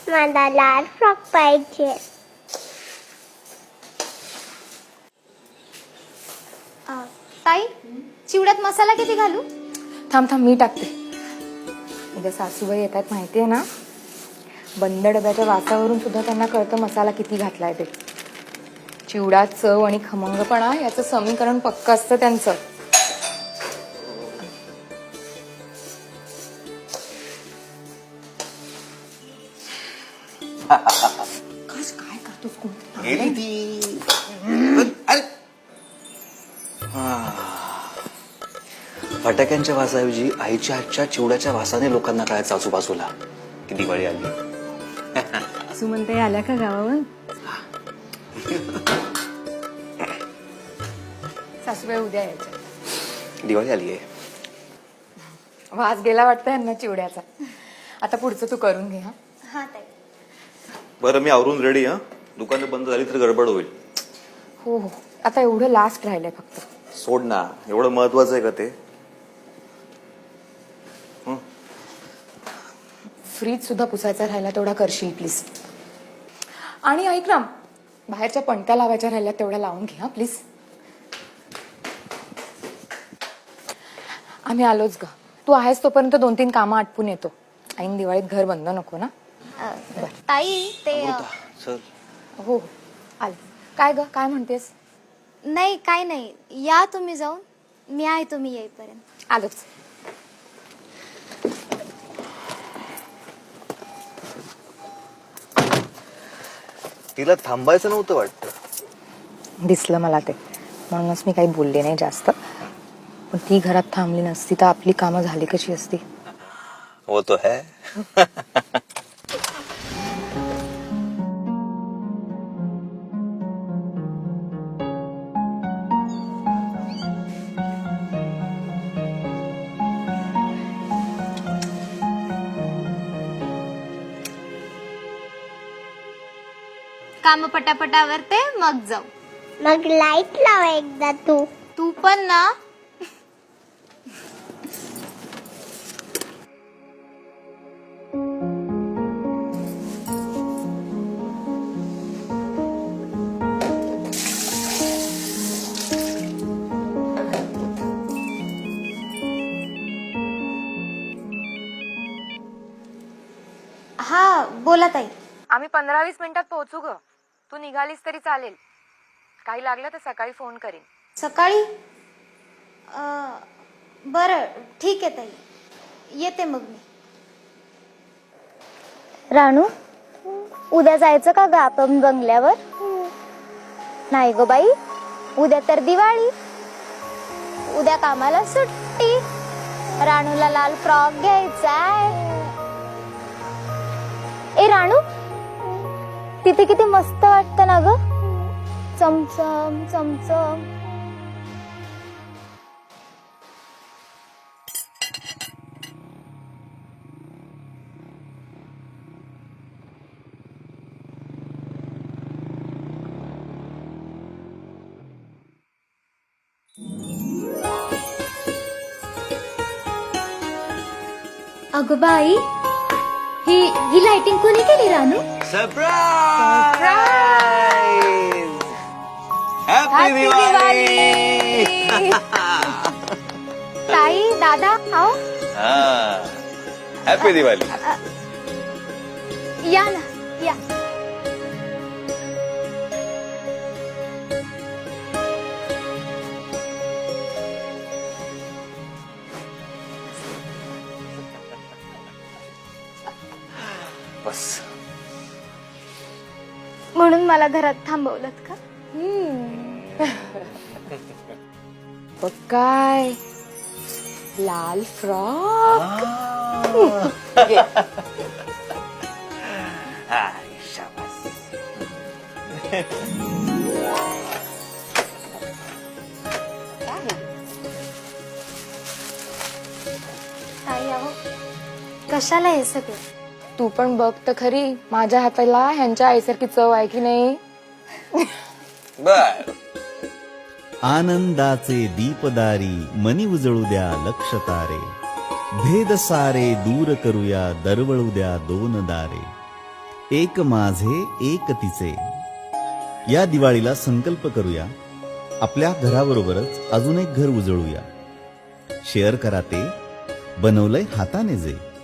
मला लाल फ्रॉक पाहिजे. ताई, चिवड्यात मसाला किती घालू? थांब थांब, मी टाकते. उद्या सासूबाई येतात माहिती आहे ना, बंद डब्याच्या वासावरून सुद्धा त्यांना कळतं मसाला किती घातलाय ते. चिवडा, चव आणि खमंगपणा याचं समीकरण पक्क असतं त्यांचं. काय करतोस गेली ती. फटाक्यांच्या वासाऐवजी आईच्या हातच्या चिवड्याच्या वासाने लोकांना कळायचं आजूबाजूला की दिवाळी आली. सुमनताई आल्या का गावावरून? सासूबाई उद्या यायच्या. दिवाळी आली आहे. वास गेला वाटतं यांना चिवड्याचा. आता पुढचं तू करून घे. हा ताई. बरं, मी आवरून रेडी. दुकानं बंद झाली तर गडबड होईल. हो हो, आता एवढं लास्ट राहिलंय फक्त. सोड ना, एवढं महत्वाचं आहे का ते? फ्रीज सुद्धा पुसायचा राहिला तेवढा करशील प्लीज. आणि ऐक ना, बाहेरच्या पणत्या लावायच्या राहिल्या तेवढ्या लावून घे हा प्लीज. आम्ही आलोच ग. तू आहेस तोपर्यंत 2-3 कामं आटपून येतो. ऐन दिवाळीत घर बंद नको ना. ताई, ते चल. हो हो, आले. काय ग, काय म्हणतेस? नाही, काय नाही. या तुम्ही जाऊन, मी आहे तुम्ही येईपर्यंत. आलोच. तिला थांबायचं नव्हतं वाटतं. दिसलं मला ते, म्हणूनच मी काही बोलले नाही जास्त. पण ती घरात थांबली नसती तर आपली कामं झाली कशी असती. वो तो है. काम पटापटावरते मग जाऊ. मग लाईट लाव एकदा तू. तू पण ना. हा, बोला ताई. आम्ही 15-20 मिनिटात पोहोचू ग. तू निघालीस तरी चालेल. काही लागलं तर सकाळी फोन करीन. सकाळी? बरं, ठीक आहे ताई. येते मग मी. राणू, उद्या जायचं का ग आपण बंगल्यावर? नाही ग बाई, उद्या तर दिवाळी. उद्या कामाला सुट्टी. राणूला लाल फ्रॉक घ्यायचाय. ए राणू, तिथे किती मस्त वाटतं ना ग. चमचम चमचम. अगं बाई, ही लाइटिंग कोणी केली रानू? सरप्राईज! हॅपी दिवाळी! ताई, दादा, आओ. हॅपी दिवाळी. या ना, या. बस. म्हणून मला घरात थांबवलं का? बघ काय, लाल फ्रॉक. घे. शाबास. ताई, अहो, कशाला हे सगळं? तू पण बघ तर खरी, माझ्या हाताला ह्यांच्या आईसारखी चव आहे की नाही. बर. आनंदाचे दीपदारी मनी उजळू द्या लक्ष तारे. भेद सारे दूर करूया दरवळू द्या दोन दारे. एक माझे एक तिचे. या दिवाळीला संकल्प करूया, आपल्या घराबरोबरच अजून एक घर उजळूया. शेअर करा ते बनवलंय हाताने जे.